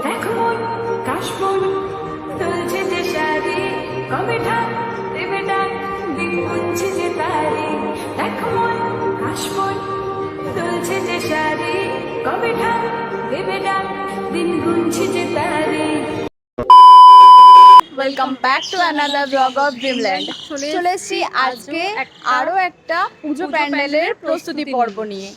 দেখ মন কাশবন তুলছে যে শাড়ি কবে ঠাক দেবে ডাক দিন গুনছে যে তারি দেখ মন কাশবন তুলছে যে শাড়ি কবে ঠাক দেবে ডাক দিন গুনছে যে তারি। Welcome back to another blog of Dreamland. চলে এসেছি আজকে আরও একটা পুজো প্যান্ডেলের প্রস্তুতি পর্ব নিয়ে।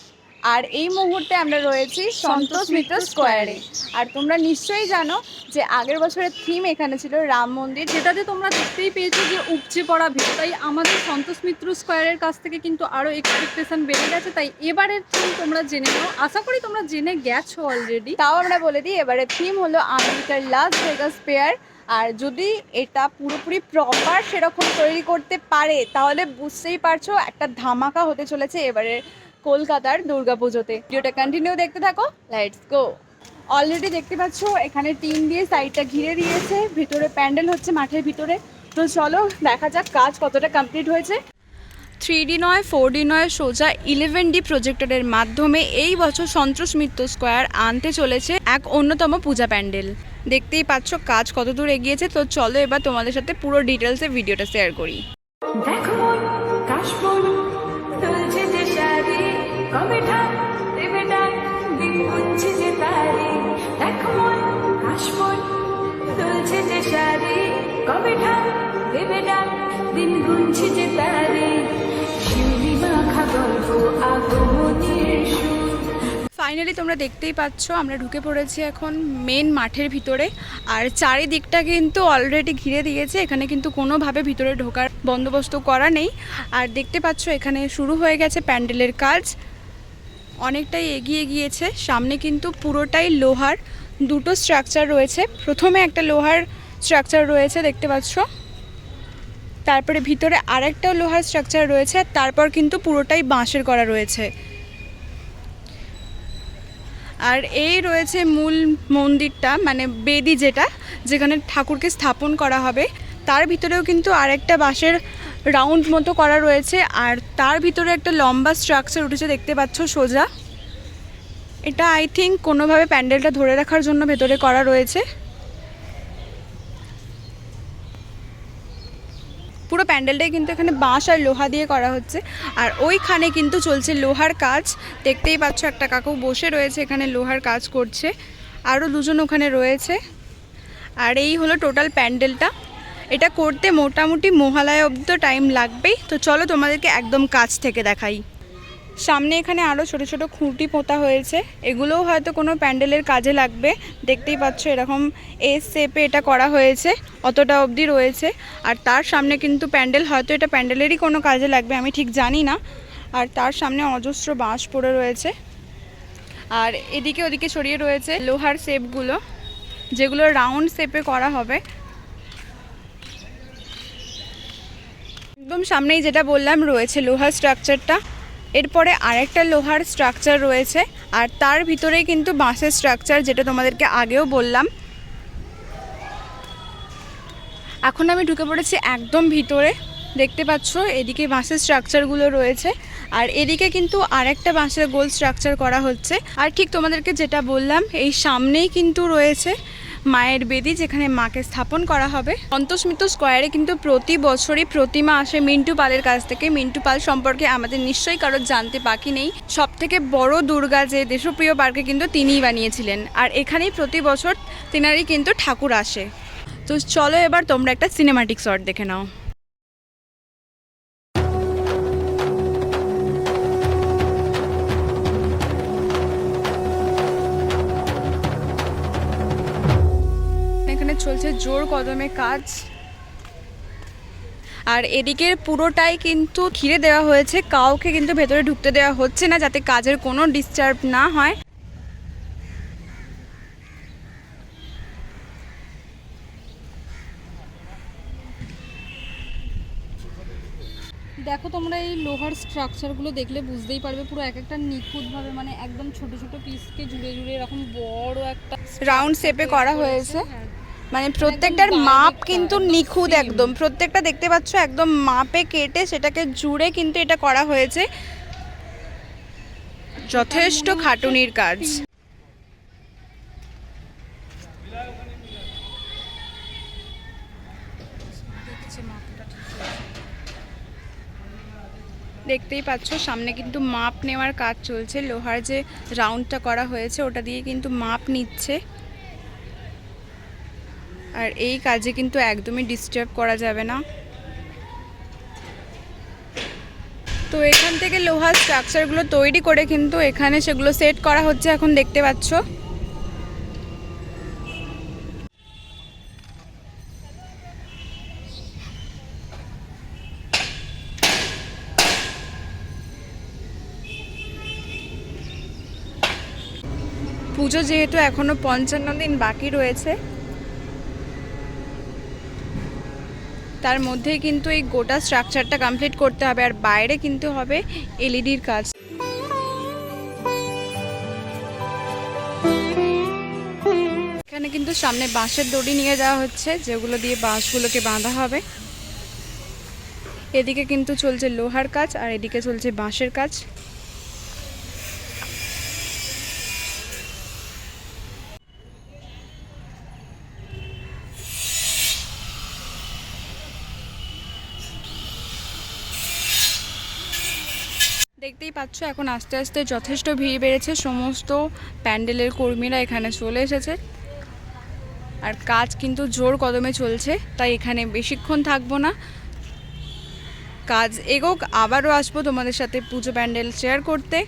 আর এই মুহূর্তে আমরা রয়েছি সন্তোষ মিত্র স্কোয়ারে। আর তোমরা নিশ্চয়ই জানো যে আগের বছরের থিম এখানে ছিল রাম মন্দির, যেটাতে তোমরা দেখতেই পেয়েছো যে উপচে পড়া ভিড়। তাই আমাদের সন্তোষ মিত্র স্কোয়ারের কাছ থেকে কিন্তু আরও এক্সপেকটেশন বেড়ে গেছে। তাই এবারের থিম তোমরা জেনে নাও, আশা করি তোমরা জেনে গেছো অলরেডি। তাও আমরা বলে দিই এবারের থিম হলো আমেরিকার লাস ভেগাস ফেয়ার। আর যদি এটা পুরোপুরি প্রপার সেরকম তৈরি করতে পারে তাহলে বুঝতেই পারছো একটা ধামাকা হতে চলেছে এবারে কলকাতার দুর্গাপুজোতে। ভিডিওটা কন্টিনিউ দেখতে থাকো, লেটস গো। অলরেডি দেখতে পাচ্ছ এখানে টিন দিয়ে সাইডটা ঘিরে দিয়েছে, ভিতরে প্যান্ডেল হচ্ছে মাঠের ভিতরে। তো চলো দেখা যাক কাজ কতটা কমপ্লিট হয়েছে। 3D নয় 4D নয় সোজা 11D প্রজেক্টরের মাধ্যমে এই বছর সন্তোষ মিত্র স্কোয়ার আনতে চলেছে এক অন্যতম পূজা প্যান্ডেল। দেখতেই পাচ্ছ কাজ কত দূর এগিয়েছে। তো চলো এবার তোমাদের সাথে পুরো ডিটেলসে ভিডিওটা শেয়ার করি। দেখ মন কাশবন তুলছে যে শাড়ি কবে ঠাক দেবে ডাক দিন গুনছে যে তারি দেখ মন কাশবন তুলছে যে শাড়ি কবে ঠাক দেবে ডাক দিন গুনছে যে তারি শিউলি মাখা গল্প আগমনের সুর। ফাইনালি তোমরা দেখতেই পাচ্ছ আমরা ঢুকে পড়েছি এখন মেন মাঠের ভিতরে। আর চারিদিকটা কিন্তু অলরেডি ঘিরে দিয়েছে, এখানে কিন্তু কোনোভাবে ভিতরে ঢোকার বন্দোবস্ত করা নেই। আর দেখতে পাচ্ছ এখানে শুরু হয়ে গেছে প্যান্ডেলের কাজ, অনেকটাই এগিয়ে গিয়েছে। সামনে কিন্তু পুরোটাই লোহার দুটো স্ট্রাকচার রয়েছে। প্রথমে একটা লোহার স্ট্রাকচার রয়েছে দেখতে পাচ্ছ, তারপরে ভিতরে আরেকটাও লোহার স্ট্রাকচার রয়েছে, আর তারপর কিন্তু পুরোটাই বাঁশের করা রয়েছে। আর এই রয়েছে মূল মন্দিরটা, মানে বেদি যেখানে ঠাকুরকে স্থাপন করা হবে। তার ভিতরেও কিন্তু আরেকটা বাঁশের রাউন্ড মতো করা রয়েছে, আর তার ভিতরে একটা লম্বা স্ট্রাকচার উঠেছে দেখতে পাচ্ছ সোজা। এটা আই থিঙ্ক কোনোভাবে প্যান্ডেলটা ধরে রাখার জন্য ভেতরে করা রয়েছে। পুরো প্যান্ডেলটাই কিন্তু এখানে বাঁশ আর লোহা দিয়ে করা হচ্ছে। আর ওইখানে কিন্তু চলছে লোহার কাজ, দেখতেই পাচ্ছ একটা কাকু বসে রয়েছে এখানে লোহার কাজ করছে, আরও দুজন ওখানে রয়েছে। আর এই হলো টোটাল প্যান্ডেলটা। এটা করতে মোটামুটি মহালয়া অবধি তো টাইম লাগবেই। তো চলো তোমাদেরকে একদম কাছ থেকে দেখাই। সামনে এখানে আরও ছোট ছোট খুঁটি পোঁতা হয়েছে, এগুলোও হয়তো কোনো প্যান্ডেলের কাজে লাগবে। দেখতেই পাচ্ছ এরকম এস শেপে এটা করা হয়েছে, অতটা অবধি রয়েছে। আর তার সামনে কিন্তু প্যান্ডেল, হয়তো এটা প্যান্ডেলেরই কোনো কাজে লাগবে, আমি ঠিক জানি না। আর তার সামনে অজস্র বাঁশ পড়ে রয়েছে। আর এদিকে ওদিকে ছড়িয়ে রয়েছে লোহার শেপগুলো, যেগুলো রাউন্ড শেপে করা হবে। একদম সামনেই যেটা বললাম রয়েছে লোহার স্ট্রাকচারটা, এরপরে আরেকটা লোহার স্ট্রাকচার রয়েছে, আর তার ভিতরেই কিন্তু বাঁশের স্ট্রাকচার, যেটা তোমাদেরকে আগেও বললাম। এখন আমি ঢুকে পড়েছি একদম ভিতরে। দেখতে পাচ্ছ এদিকে বাঁশের স্ট্রাকচারগুলো রয়েছে, আর এদিকে কিন্তু আরেকটা বাঁশের গোল স্ট্রাকচার করা হচ্ছে। আর ঠিক তোমাদেরকে যেটা বললাম এই সামনেই কিন্তু রয়েছে মায়ের বেদি, যেখানে মাকে স্থাপন করা হবে। সন্তোষ মিত্র স্কোয়ারে কিন্তু প্রতি বছরই প্রতিমা আসে মিন্টু পালের কাছ থেকে। মিন্টু পাল সম্পর্কে আমাদের নিশ্চয়ই কারোর জানতে বাকি নেই। সবথেকে বড় দুর্গা যে দেশপ্রিয় পার্কে কিন্তু তিনিই বানিয়েছিলেন, আর এখানেই প্রতি বছর তিনারই কিন্তু ঠাকুর আসে। তো চলো এবার তোমরা একটা সিনেমাটিক শট দেখে নাও। এখানে চলছে জোর কদমে কাজ, আর এদিকের পুরোটাই কিন্তু ঘিরে দেওয়া হয়েছে, কাউকে কিন্তু ভেতরে ঢুকতে দেওয়া হচ্ছে না যাতে কাজের কোনো ডিস্টার্ব না হয়। দেখো তোমরা এই লোহার স্ট্রাকচারগুলো দেখলে বুঝতেই পারবে পুরো এক একটা নিখুঁতভাবে, মানে একদম ছোট ছোট পিসকে জুড়ে জুড়ে এরকম বড় একটা রাউন্ড শেপে করা হয়েছে। মানে প্রত্যেকটার মাপ কিন্তু নিখুঁত একদম, প্রত্যেকটা দেখতে পাচ্ছ একদম মাপে কেটে সেটাকে জুড়ে কিন্তু এটা করা হয়েছে। যথেষ্ট খাটুনির কাজ। দেখতেই পাচ্ছ সামনে কিন্তু মাপ নেওয়ার কাজ চলছে, লোহার যে রাউন্ডটা করা হয়েছে ওটা দিয়ে কিন্তু মাপ নিচ্ছে। আর এই কাজে কিন্তু একদমই ডিস্টার্ব করা যাবে না। তো এখান থেকে লোহার স্ট্রাকচারগুলো তৈরি করে কিন্তু এখানে সেগুলো সেট করা হচ্ছে, এখন দেখতে পাচ্ছ। পুজো যেহেতু এখনো 55 দিন বাকি রয়েছে, তার মধ্যেই কিন্তু এই গোটা স্ট্রাকচারটা কমপ্লিট করতে হবে। আর বাইরে কিন্তু হবে এলইডির কাজ। এখানে কিন্তু সামনে বাঁশের দড়ি নিয়ে যাওয়া হচ্ছে, যেগুলো দিয়ে বাঁশগুলোকে বাঁধা হবে। এদিকে কিন্তু চলছে লোহার কাজ আর এদিকে চলছে বাঁশের কাজ। দেখতেই পাচ্ছ এখন আস্তে আস্তে যথেষ্ট ভিড় বেড়েছে, সমস্ত প্যান্ডেলের কর্মীরা এখানে চলে এসেছে। আর কাজ কিন্তু জোর কদমে চলছে, তাই এখানে বেশিক্ষণ থাকবো না। কাজ এগোক, আবারও আসবো তোমাদের সাথে পুজো প্যান্ডেল শেয়ার করতে।